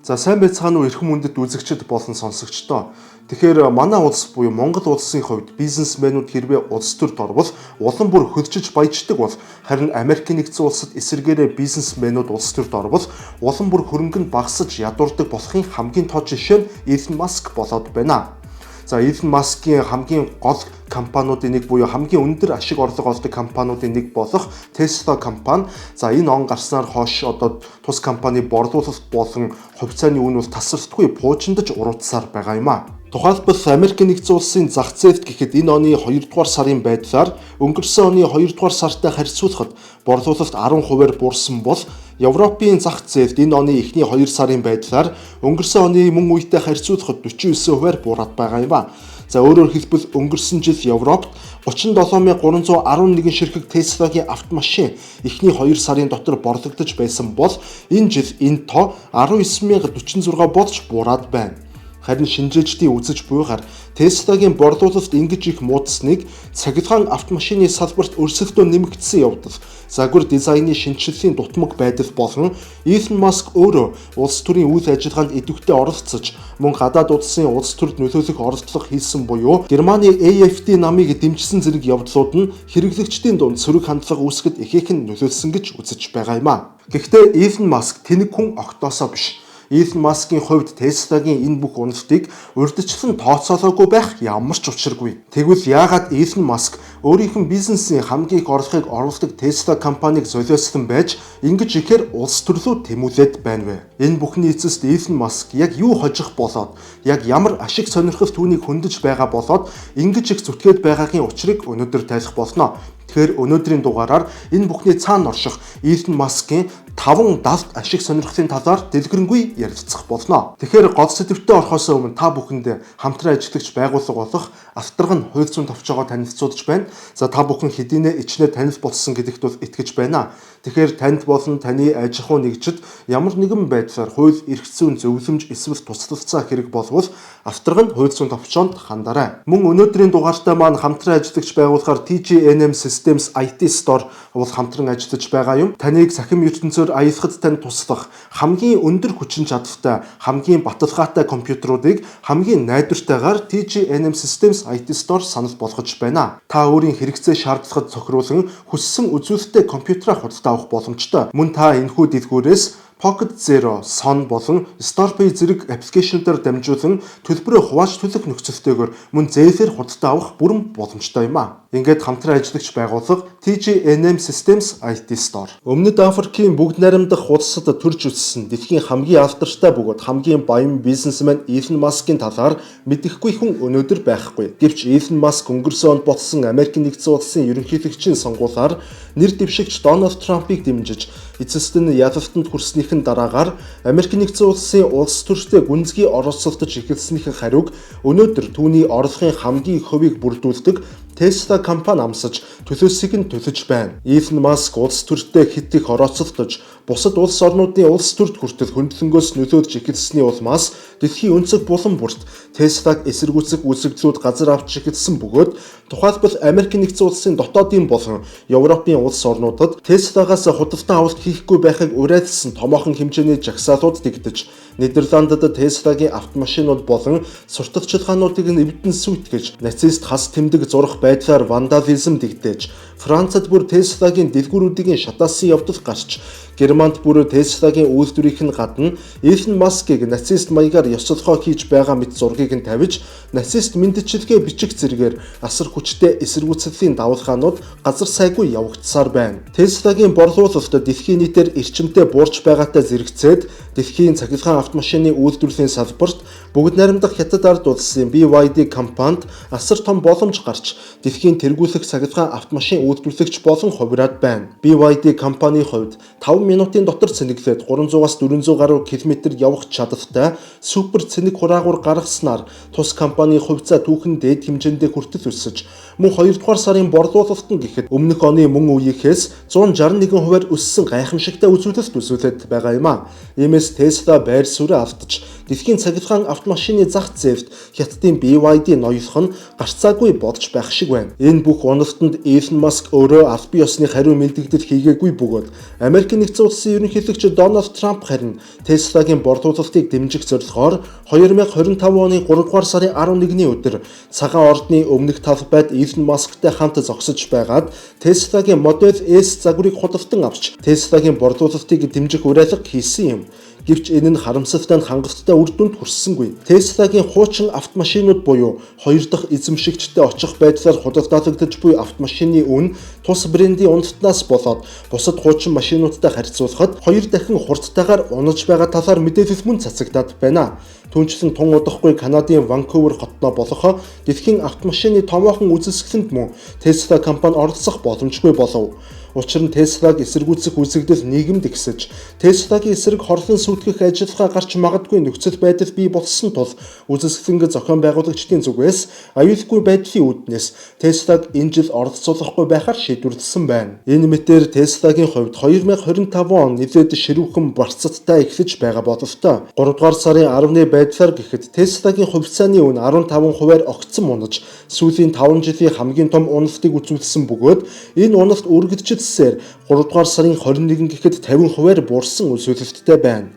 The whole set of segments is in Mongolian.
За сайн байцгаана уу эрхэм үндэт үзэгчид болон сонсогчдоо. Тэгэхээр манай улс буюу Монгол улсын хувьд бизнесмэнүүд хэрвээ улс төрд орвол улам бүр хөдөлж баяждаг бол харин Америкийн нэгдсэн улсад эсэргээрээ бизнесмэнүүд улс төрд орвол улам бүр хөрөнгө нь багасж ядуурдаг болохын хамгийн тод жишээ нь Илон Маск болоод байна. За Илон Маскийн хамгийн гол компаниудын нэг буюу хамгийн өндөр ашиг орлого олдог компаниудын нэг болох Tesla компани. За энэ он гарснаар хойш одоо тус компани борлуулалт болон хувьцааны үн бол тасралтгүй буужиндаж уруудсаар байгаа юм а. Тухайлбал Америкийн нэгдсэн улсын зах зээлд гэхэд энэ оны 2 дугаар сарын байдлаар өнгөрсөн оны 2 дугаар сартай харьцуулахад борлуулалт 10%-аар буурсан бол Европын зах зээлд энэ оны эхний 2 сарын байдлаар өнгөрсөн оны мөн үетэй харьцуулахад 49%-аар буураад байгаа юм а. За өөрөөр хэлбэл өнгөрсөн жил Европт 37311 ширхэг Tesla-гийн автомашин эхний 2 сарын дотор борлогдож байсан бол энэ жил энэ тоо 19046 болж буураад байна. Харин шинжээчдийн үзэж буйгаар Tesla-гийн борлуулалт ингэж их муудсныг цахилгаан автомашины салбарт өрсөлдөө нэмэгдсэн явдал, загвар дизайны шинжилгээний дутмаг байдал болон Илон Маск өөрөө улс төрийн үйл ажиллагаанд идэвхтэй оролцож, мөн гадаад улсын улс төрд нөлөөлөх оролдлого хийсэн буюу Германы AfD намыг дэмжсэн зэрэг явдлууд нь хэрэглэгчдийн дунд сөрөг хандлага үүсгэхэд ихээхэн нөлөөлсөн гэж үзэж байгаа юм а. Гэхдээ Илон Маск тэнэг хүн огтоосоо биш. Илон Маскийн хувьд Tesla-гийн энэ бүх уналтыг урьдчилан тооцоолоогүй байх ямар ч учиргүй. Тэгвэл яагаад Илон Маск өөрийнх нь бизнесийн хамгийн их орлогыг оруулдаг Tesla компанийг золиослон байж ингэж ихээр улс төрлөө тэмүүлээд байна вэ? Энэ бүхний эцэст Илон Маск яг юу хожих болоод, яг ямар ашиг сонирхол түүнийг хөндөж байгаа болоод ингэж их зүтгээд байгаагийн учрыг өнөөдөр тайлах болно. Тэгэхээр өнөөдрийн дугаараар энэ бүхний цаана орших Илон Маскийн 5 далд ашиг сонирхлын талаар дэлгэрэнгүй ярилцах болно. Тэгэхээр гол сэдвтэ орохоос өмнө та бүхэнд хамтран ажиллагч байгууллага болох Авторгын хувь зүйн товчоогоо танилцуулж байна. За та бүхэн хэдийнэ ичнээ танил болсон гэдэгт бол итгэж байна. Тэгэхээр танд болон таны аж ахуй нэгжид ямар нэгэн байдлаар хууль эрх зүйн зөвлөмж эсвэл туслалцаа хэрэг болвол Авторгын хувь зүйн товчоонд хандаарай. Мөн өнөөдрийн дугаартаа маань хамтран ажиллагч байгуулахаар TG&M Systems IT Store бол хамтран ажиллаж байгаа юм. Таныг сахим ертөнцөөр аялахад тань туслах хамгийн өндөр хүчин чадалтай, хамгийн баталгаатай компьютеруудыг хамгийн найдвартайгаар TG&M Systems IT Store санал болгож байна. Та өөрийн хэрэгцээ шаардлагад цохируулан хүссэн үзүүлэлттэй компьютераа худалдаа авах боломжтой. Мөн та энэхүү дэлгүүрээс Pocket Zero, Son болон StorePay зэрэг аппликейшнуудаар дамжуулан төлбөрөө хувааж төлөх нөхцөлтэйгээр мөн зээлээр худалдаа авах бүрэн боломжтой юм а. Ингээд хамтран ажиллагч байгууллага TG&M Systems IT Store. Өмнөд Африкийн бүгд найрамдах улсад төрж өссөн дэлхийн хамгийн алдартай бөгөөд хамгийн баян бизнесмен Илон Маскийн талаар мэдэхгүй хүн өнөөдөр байхгүй. Гэвч Илон Маск өнгөрсөн онд болсон Америкийн нэгдсэн улсын ерөнхийлөгчийн сонгуулиар нэр дэвшигч Дональд Трампыг дэмжиж эцэст нь ялалтанд хүрснийхэн дараагаар Америкийн нэгдсэн улсын улс төртэй гүнзгий оролцолтож эхэлснийхэн хариуг өнөөдөр түүний орлогын хамгийн их хувийг бүрдүүлдэг Tesla компани амсаж төлөөсийг нь төлөж байна. Илон Маск улс төртэй хэд их оролцолтож бусад улс орнуудын улс төрд хүртэл хөндлөнгөөс нөлөөлж эхэлсний улмаас дэлхийн өнцөг булан бүрт Tesla-г эсэргүүцэх үзэгдлүүд газар авч эхэлсэн бөгөөд тухайлбал Америкийн нэгдсэн улсын дотоодын болон Европын улс орнуудад Tesla-гаас худалдан авалт хийхгүй байхыг уриалсан томоохон хэмжээний жагсаалууд дэгдэж, Нидерландад Tesla-гийн автомашинууд болон сурталчилгаануудыг эвдэн сүйтгэж, нацист хас тэмдэг зурах байдлаар вандализм дэгдээж, Францад бүр Tesla-гийн дэлгүүрүүдийн шатаасан явдал гарч, Германд бүр Tesla-гийн үйлдвэрийнх нь гадна Илон Маскыг нацист маягаар ёслохоо хийж байгаа мэт зургийг нь тавьж, нацист мэндчилгээ бичих зэргээр асар хүчтэй эсэргүүцлийн давалгаанууд газар сайгүй явагдсаар байна. Tesla-гийн борлуулалт дэлхийн нийтээр эрчимтэй буурч байгаатай зэрэгцээд дэлхийн цахилгаан автомашины үйлдвэрлэлийн салбарт бүгд найрамдах хятад ард улсын BYD компанид асар том боломж гарч дэлхийн тэргүүлэх цахилгаан автомашин үйлдвэрлэгч болон хувираад байна. BYD компанийн хувьд 5 минутын дотор цэнэглээд 300-аас 400 гаруй километр явах чадвартай супер цэнэг хураагуур гаргаснаар тус компанийн хувьцаа түүхэн дээд хэмжээндээ хүртэл өсөж, мөн 2 дугаар сарын борлуулалт нь гэхэд өмнөх оны мөн үеийнхээс 161% өссөн гайхамшигтай үзүүлэлт үзүүлээд байгаа юм а. Иймээс Tesla байр суурь алдаж Дэлхийн цахилгаан автомашины зах зээлд Хятадын BYD ноёлох нь гарцаагүй бодож байх шиг байна. Энэ бүх уналтанд Илон Маск өөрөө аль бие усны хариу мэдэгдэл хийгээгүй бөгөөд Америкийн нэгдсэн улсын ерөнхийлөгч Дональд Трамп харин Tesla-гийн борлуулалтыг дэмжих зорилгоор 2025 оны 3 дугаар сарын 11-ний өдөр цагаан ордны өмнөх талбайд Илон Масктай хамт зогсож байгаад Tesla-гийн Model S загварыг худалдан авч Tesla-гийн борлуулалтыг дэмжих уриалга хийсэн юм. Гэвч энэ нь харамсалтай хангалттай үр дүнд хүрсэнгүй. Tesla-гийн хуучин автомашинууд буюу хоёр дахь эзэмшигчтэй очих байдлаар худалдаалагдаж буй автомашины үн тус брендийн уналтнаас болоод бусад хуучин машинуудтай харьцуулахад 2 дахин хурдтайгаар унаж байгаа талаар мэдээлэл мөн цацагдаад байна. Түүнчлэн тун удахгүй Канадын Ванкувер хотноо болох дэлхийн автомашины томоохон үзэсгэлэнд мөн Tesla компани оролцох боломжгүй болов. Учир нь Tesla-г эсэргүүцэх үзэгдэл нийгэмд ихсэж, Tesla-гийн эсрэг хорлон сүтгэх ажиллагаа гарч магадгүй нөхцөл байдал бий болсон тул үзэсгэлэнг зохион байгуулагчдын зүгээс аюулгүй байдлын үүднээс Tesla-г энэ жил оролцуулахгүй байхаар шийдвэрлэсэн байна. Энэ мэтээр Tesla-гийн хувьд 2025 он нэлээд ширүүхэн барцадтай эхлэж байгаа бололтой. 3 дугаар сарын 10-ны байдлаар гэхэд Tesla-гийн хувьцааны үн 15%-аар огцон унаж, сүүлийн 5 жилийн хамгийн том уналтыг үзүүлсэн бөгөөд энэ уналт үргэлжид 3 дугаар сарын 21 гэхэд 50%-аар буурсан үзүүлэлттэй байна.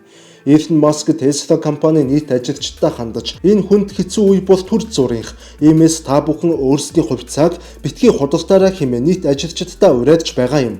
Илон Маск Tesla компани нийт ажилчдаа хандаж энэ хүнд хэцүү үе бол төр зургийнх. Иймээс та бүхэн өөрсдийн хувьцааг битгий худалдаарай хэмээн нийт ажилчдаа уриалж байгаа юм.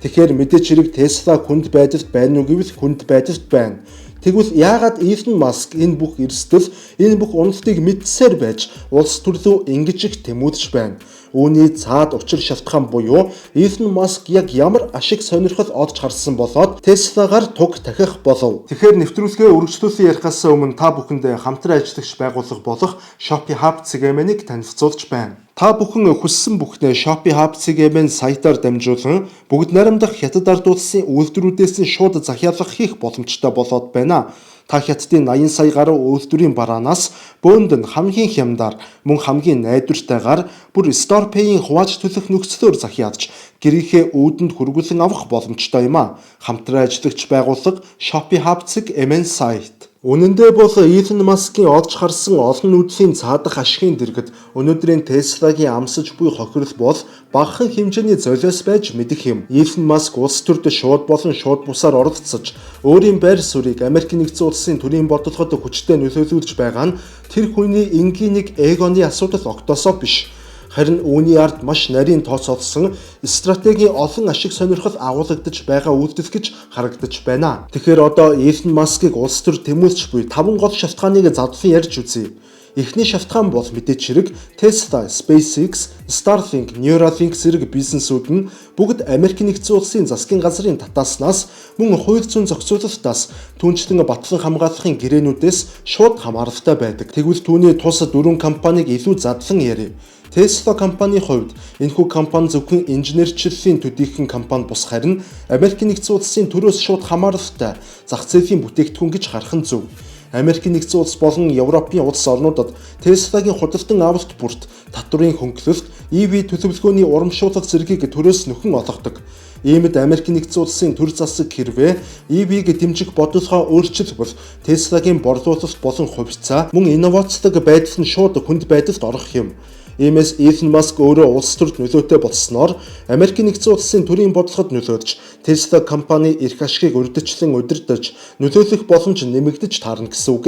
Тэгэхээр мэдээч хэрэг Tesla хүнд байдалд байна уу гэвэл хүнд байдалд байна. Тэгвэл яагаад Илон Маск энэ бүх эрсдэл, энэ бүх уналтыг мэдсээр байж улс төрлөө ингэж их тэмүүлж байна? Үүний цаад учир шалтгаан буюу Илон Маск яг ямар ашиг сонирхол олж харсан болоод Tesla-гаар туг дахих болов. Тэгэхээр нэвтрүүлгээ үргэлжлүүлэн ярихаас өмнө та бүхэнд хамтран ажиллагч байгууллага болох Shopee Hub CGM-ийг танилцуулж байна. Та бүхэн хүссэн бүхнээ Shopee Hub CGM сайтаар дамжуулан бүгд найрамдах Хятад ард улсын үйлдвэрүүдээс нь шууд захиалга хийх боломжтой болоод байна. Та Хятадын 80 сая гаруй үйлдвэрийн бараанаас бөөнд нь хамгийн хямдар, мөн хамгийн найдвартайгаар бүр Store Pay-ийн хувааж төлөх нөхцлөөр захиалж гэрийнхээ үүдэнд хүргүүлэн авах боломжтой юм а. Хамтран ажиллагч байгууллага Shopee Hub CGM сайт. Үнэн дээр бол Илон Маскийн олж харсан олон нүүдлийн цаадах ашигын дэргэд өнөөдрийн Tesla-гийн амсаж буй хохирол бол багахан хэмжээний золиос байж мэдэх юм. Илон Маск улс төрд шууд болон шууд бусаар оролцож, өөрийн байр суурийг Америкийн нэгдсэн улсын төрийн бодлогод хүчтэй нөлөөлүүлж байгаа нь тэр хүний энгийн нэг эгоны асуудал огтосоо биш. Харин үүний ард маш нарийн тооцоолсон стратегийн олон ашиг сонирхол агуулгадж байгаа үйлдэл гэж харагдаж байна. Тэгэхээр одоо Илон Маскыг улс төр тэмүүлж буй 5 гол шалтгааныг задлан ярьж үзье. Эхний шалтгаан бол мэдээч хэрэг Tesla, SpaceX, Starlink, Neuralink зэрэг бизнесүүд нь бүгд Америкийн нэгдсэн улсын засгийн газрын татааснаас мөн хууль зүйн зохицуулалтаас түүнчлэн батлан хамгаалахын гэрээнүүдээс шууд хамааралтай байдаг. Тэгвэл түүний тус 4 компанийг илүү задлан ярив. Tesla компанийн хувьд энэхүү компани зөвхөн инженерчлэлийн төдийхөн компани бус харин Америкийн нэгдсэн улсын төрөөс шууд хамааралтай зах зээлийн бүтээгдэхүүн гэж харах нь зөв. Америкийн нэгдсэн улс болон Европын улс орнуудад Tesla-гийн худалдан авалт бүрт татврын хөнгөлөлт, EV төлөвлөгөөний урамшуулга зэргийг төрөөс нөхөн олгодог. Иймд Америкийн нэгдсэн улсын төр засаг хэрвээ EV-г дэмжих бодлогоо өөрчилбөл Tesla-гийн борлуулалт болон хувьцаа мөн инновацлог байдал нь шууд хүнд байдалд орох юм. Иймээс Илон Маск өөрөө улс төрд нөлөөтэй болсноор Америкийн нэгдсэн улсын төрийн бодлогод нөлөөлж Tesla компани эрх ашигыг урьдчилан удирдах нөлөөлөх боломж нэмэгдэж таарна гэсэн үг.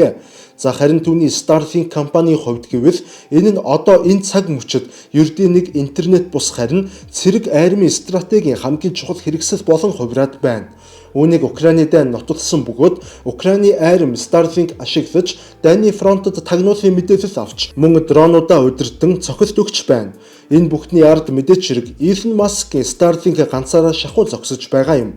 За харин түүний Starlink компанийн хувьд гэвэл энэ нь одоо энэ цаг мөчид ердийн нэг интернет бус харин цэрэг айрмын стратегийн хамгийн чухал хэрэгсэл болон хувираад байна. Үүнийг Украины дайн нотолсон бөгөөд Украины айрам Starlink ашиглаж дайны фронтод тагнуулын мэдээлэл авч мөн дронуудаа удирдан цохилт өгч байна. Энэ бүхний ард мэдээч хэрэг Илон Маскийн Starlink ганцаараа шахуу зогсож байгаа юм.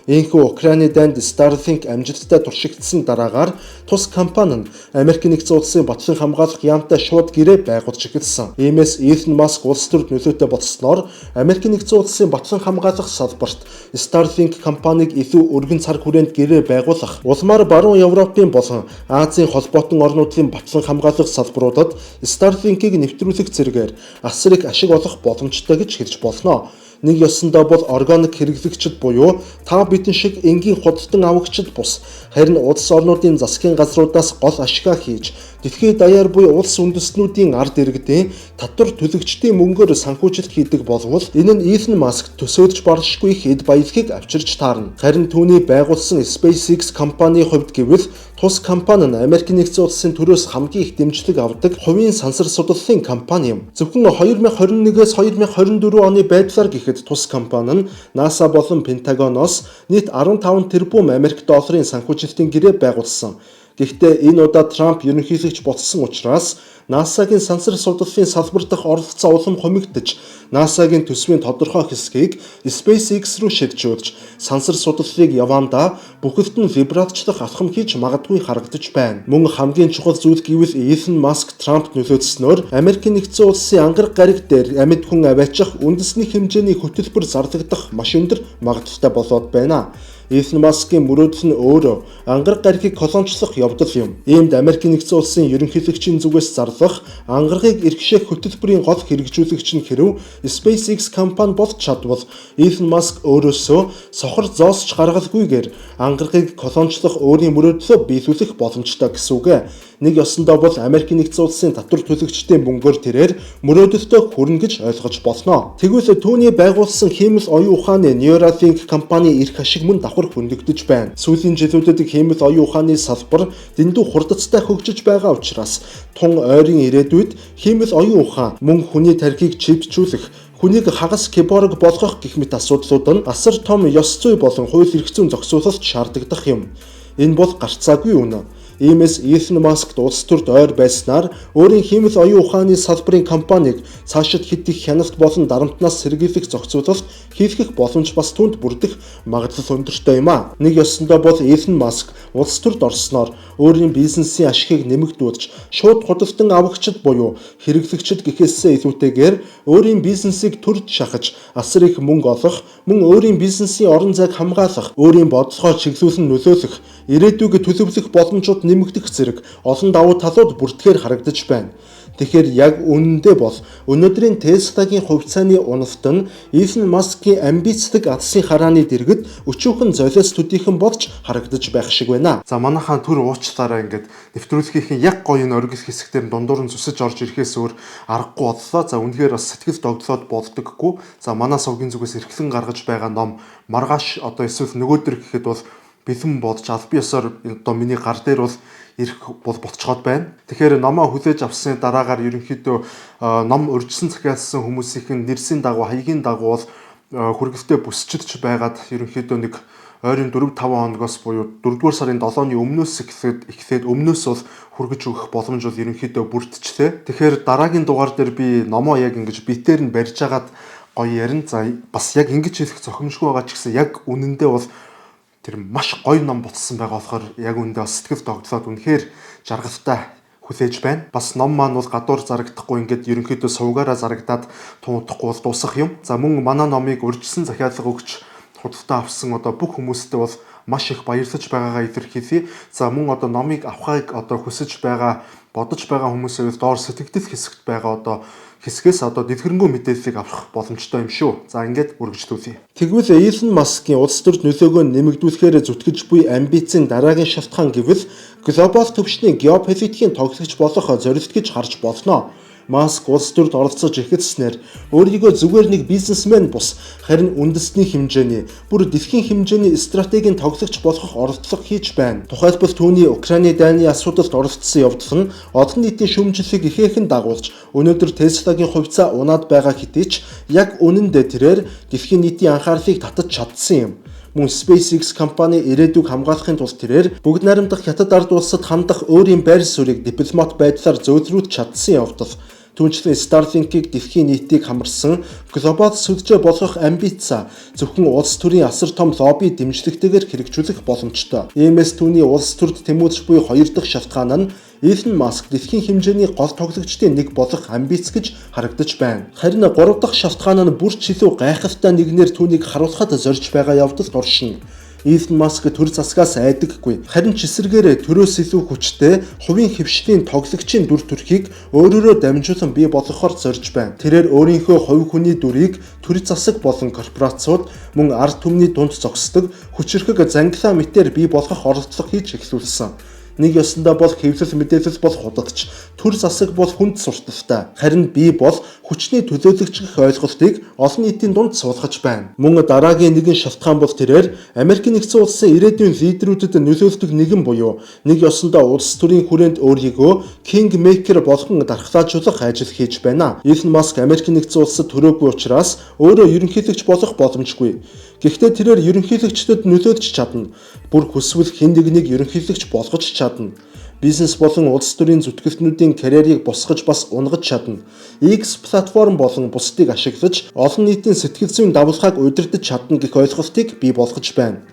Энэхүү Украины дайнд Starlink амжилттай туршигдсан дараагаар тус компани нь Америкийн нэгдсэн улсын батлан хамгаалах яамтай шууд гэрээ байгуулж эхэлсэн. Иймээс Илон Маск улс төрд нөлөөтэй болсноор Америкийн нэгдсэн улсын батлан хамгаалах салбарт Starlink компаниг илүү өргөн цар хүрээнд гэрээ байгуулах, улмаар баруун Европын болон Азийн холбоотон орнуудын батлан хамгаалах салбаруудад Starlink-ийг нэвтрүүлэх зэрэгээр асар их ашиг олох боломжтой гэж хэлж болно. Нэг ёсондоо бол органик хэрэглэгчид буюу та бидэн шиг энгийн худалдан авагчид бус. Харин улс орнуудын засгийн газруудаас гол ашигаа хийж дэлхийд даяар буй улс үндэстнүүдийн ард иргэдийн татвар төлөгчдийн мөнгөөр санхүүжилт хийдэг болвол энэ нь Илон Маск төсөөлж баршгүй их эд баялагийг авчирч таарна. Харин түүний байгуулсан SpaceX компанийн хувьд гэвэл тус компани нь Америк нэгдсэн улсын төрөөс хамгийн их дэмжлэг авдаг хувийн сансар судлалын компани юм. Зөвхөн 2021-с 2024 оны байдлаар гэхэд тус компани нь NASA болон Пентагоноос нийт 15 тэрбум Америк долларын санхүүжилтийн гэрээ байгуулсан. Гэхдээ энэ удаа Трамп ерөнхийлөгч болсон учраас NASA-гийн сансар судлалын салбар дахь оролцоо улам хумигдаж, NASA-гийн төсвийн тодорхой хэсгийг SpaceX руу шилжүүлж, сансар судлалыг явандаа бүхэлд нь либералчлах алхам хийж магадгүй харагдаж байна. Мөн хамгийн чухал зүйл гэвэл Илон Маск Трамп нөлөөцснөөр Америк нэгдсэн улсын ангараг гариг дээр амьд хүн аваачих үндэсний хэмжээний хөтөлбөр зарлагдах маш өндөр магадлалтай болоод байна. Илон Маскын мөрөөдөл нь өөрөө ангараг гаригийг колончлох явдал юм. Иймд Америк нэгдсэн улсын ерөнхийлөгчийн зүгээс зарлах ангарагыг эргэшээх хөтөлбөрийн гол хэрэгжүүлэгч нь хэрэв SpaceX компани болж чадвал Илон Маск өөрөөсөө сохор зоосч гаргалгүйгээр ангарагыг колончлох өөрийн мөрөөдлөө биелүүлэх боломжтой гэсэн үг. Нэг ёсондоо бол Америк нэгдсэн улсын татвар төлөгчдийн мөнгөөр тэрээр мөрөөдөлтөө хүрнэ гэж ойлгож болно. Тэгвэл түүний байгуулсан хиймэл оюун ухааны Neuralink компани эрх ашиг мөн давхар хөндөгдөж байна. Сүүлийн жилүүдэд хиймэл оюун ухааны салбар дэндүү хурдцтай хөгжиж байгаа учраас тун ойрын ирээдүйд хиймэл оюун ухаан мөн хүний тархийг чипжүүлэх, хүнийг хагас киборг болгох гэх мэт асуудлууд нь асар том ёс зүй болон хууль эрх зүйн зохицуулалт шаарддаг юм. Энэ бол гарцаагүй үнэ. Иймээс Илон Маск улс төрд ойр байснаар өөрийн хиймэл оюун ухааны салбарын компанийг цаашид хэд их хяналт болон дарамтнаас сэргийлэх зохицуулалт хийх боломж бас түүнд бүрдэх магадлал өндөртэй юм а. Нэг ёсондоо бол Илон Маск улс төрд орсноор өөрийн бизнесийн ашигыг нэмэгдүүлж шууд худалдан авагчид буюу хэрэглэгчид гэхээсээ илүүтэйгээр өөрийн бизнесийг төрд шахаж асар их мөнгө олох, мөн өөрийн бизнесийн орон зайг хамгаалах, өөрийн бодлогоо чиглүүлэн нөлөөлөх, ирээдүйг төлөвлөх боломжууд нэмэгдэх зэрэг олон давуу талууд бүртгэхээр харагдаж байна. Тэгэхээр яг үнэндээ бол өнөөдрийн Tesla-гийн хувьцааны уналт нь Илон Маскийн амбицлог алсын харааны дэргэд өчүүхэн золиос төдийхөн болж харагдаж байх шиг байна. За манайхаа төр уучлаарай ингээд нэвтрүүлгийнхээ яг гоё энэ оргил хэсэгтэр дундуур нь зүсэж орж ирэхээс өөр аргагүй боллоо. За үнэхээр бас сэтгэл догдлоод болдоггүй. За манай сувгийн зүгээс эрхлэн гаргаж байгаа ном маргааш одоо эсвэл нөгөөдөр гэхэд бол бэлэн бодож аль биесээр одоо миний гар дээр бол ирэх бол болцоход байна. Тэгэхээр номоо хүлээж авсны дараагаар ерөнхийдөө ном урьдчилан захиалсан хүмүүсийн нэрсийн дагуу хаягийн дагуу бол хүргэлтээ бүсчилж байгаад ерөнхийдөө нэг ойрын 4-5 хоногоос буюу 4-р сарын 7-ны өмнөөс эхлээд өмнөөс бол хүргэж өгөх боломж бол ерөнхийдөө бүрдчихлээ. Тэгэхээр дараагийн дугаар дээр би номоо яг ингэж битээр нь барьж агаад гоё ярина. За бас яг ингэж хэлэх зохимжгүй байгаа ч гэсэн яг үнэндээ бол тэр маш гоё ном болсон байгаа болохоор яг үндэ сэтгэл догтлоод үнэхээр жаргалтай хүлээж байна. Бас ном маань бол гадуур зарагдахгүй ингээд ерөнхийдөө сувгаараа зарагдаад туудахгүй бол дуусах юм. За мөн манай номыг урьдчилан захиалга өгч худалдаа авсан одоо бүх хүмүүстээ бол маш их баярлаж байгаагаа илэрхийлье. За мөн одоо номыг авахыг одоо хүсэж байгаа, бодож байгаа хүмүүсээс доор сэтгэгдэл хэсэгт байгаа одоо хэсгээс одоо дэлгэрэнгүй мэдээллийг авах боломжтой юм шүү. За ингээд үргэлжлүүлье. Тэгвэл Илон Маскийн улс төрд нөлөөгөө нэмэгдүүлэхээр зүтгэж буй амбицийн дараагийн шалтгаан гэвэл глобал түвшний геополитикийн тоглогч болох зорилт гэж харж болно. Маск улс төрд оролцож эхэлснээр өөрийгөө зүгээр нэг бизнесмен бус харин үндэсний хэмжээний бүр дэлхийн хэмжээний стратегийн тоглогч болох оролдлого хийж байна. Тухайлбал түүний Украины дайны асуудалд оролцсон явдал нь олон нийтийн шүүмжлэлийг ихээхэн дагуулж өнөөдөр Tesla-гийн хувьцаа унаад байгаа хэдий ч яг үнэндээ тэрээр дэлхийн нийтийн анхаарлыг татаж чадсан юм. Мөн SpaceX компани ирээдүйг хамгаалахын тулд тэрээр бүгд найрамдах хятад ард улсад хандах өөрийн байр суурийг дипломат байдлаар зөөлрүүлж чадсан явдал. Түүнчлэн Starlink-ийг дэлхийн нийтийг хамарсан глобал сүлжээ болгох амбица зөвхөн улс төрийн асар том лобби дэмжлэгтэйгээр хэрэгжүүлэх боломжтой. Иймээс түүний улс төрд тэмүүлж буй хоёр дахь шалтгаан нь Илон Маск дэлхийн хэмжээний гол тоглогчдын нэг болох амбиц гэж харагдаж байна. Харин гурав дахь шалтгаан нь бүрч илүү гайхалтай нэгнээр түүнийг харуулхад зорж байгаа явдалд оршино. Илон Маск төр засгаас айдаггүй. Харин ч эсэргээрээ төрөөс илүү хүчтэй хувийн хвшлийн тоглогчийн дүр төрхийг өөрөөрөө дамжуулан бий болгохоор зорж байна. Тэрээр өөрийнхөө хувь хүний дүрийг төр засаг болон корпорацууд мөн ард түмний дунд зогсдог хүчирхэг зангилаа мэтээр бий болгох оролдлого хийж эхлүүлсэн. Нэг ёсондоо бол хэвлэл мэдээлэл бол худалдаж, төр засаг бол хүнд сурталтай. Харин бий бол хүчний төлөөлөгч гэх ойлголтыг олон нийтийн дунд суулгаж байна. Мөн дараагийн нэгэн шалтгаан бол тэрээр Америкийн нэгдсэн улсын ирээдүйн лидерүүдэд нөлөөлдөг нэгэн буюу нэг ёсондоо улс төрийн хүрээнд өөрийгөө кинг мейкер болгон дархлаажуулах ажил хийж байна. Илон Маск Америкийн нэгдсэн улсад төрөөгүй учраас өөрөө ерөнхийлөгч болох боломжгүй. Гэхдээ тэрээр ерөнхийлөгчдөд нөлөөлж чадна. Бүр хүсвэл хэн нэгнийг ерөнхийлөгч болгож чадна. Бизнес болон улс төрийн зүтгэлтнүүдийн карьерийг босгож бас унгаж чадна. X платформ болон бусдыг ашиглаж олон нийтийн сэтгэл зүйн давалгааг удирдах чадна гэх ойлголтыг бий болгож байна.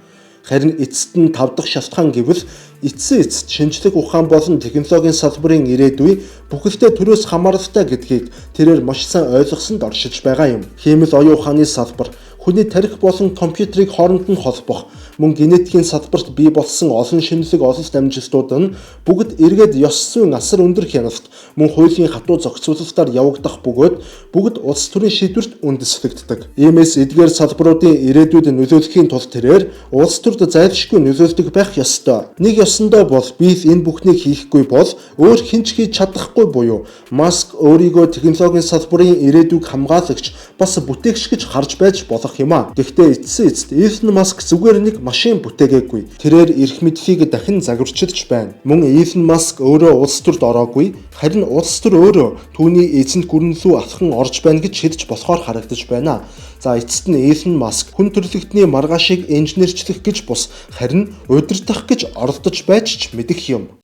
Харин эцэст нь 5 дахь шалтгаан гэвэл эцсийн эцэст шинжлэх ухаан болон технологийн салбарын ирээдүй бүхэлдээ төрөөс хамааралтай гэдгийг тэрээр маш сайн ойлгосонд оршиж байгаа юм. Хиймэл оюун ухааны салбар, хүний тархи болон компьютерийг хооронд нь холбох, мөн генетикийн салбарт бий болсон олон шинэлэг ололт амжилтууд нь бүгд эргээд ёс зүйн асар өндөр хяналт, мөн хуулийн хатуу зохицуулалтаар явагдах бөгөөд бүгд улс төрийн шийдвэрт үндэслэгддэг. Иймээс эдгээр салбаруудын ирээдүйд нөлөөлөхийн тулд тэрээр улс төрд зайлшгүй нөлөөлдөг байх ёстой. Нэг ёсондоо бол би энэ бүхнийг хийхгүй бол өөр хэн ч хийж чадахгүй буюу Маск өөрийгөө технологийн салбарын ирээдүйг хамгаалагч бас бүтээгч гэж харж байж болох юм а. Гэхдээ эцсийн эцэст Илон Маск зүгээр нэг машин бүтээгээгүй. Тэрээр эрх мэдлийг дахин загварчилж байна. Мөн Илон Маск өөрөө улс төрд ороогүй, харин улс төр өөрөө түүний эзэнт гүрэн рүү алхан орж байна гэж хэлж болохоор харагдаж байна. За эцэст нь Илон Маск хүн төрөлхтний маргаашийг инженерчлэх гэж бус харин удирдах гэж оролдож байж ч мэдэх юм.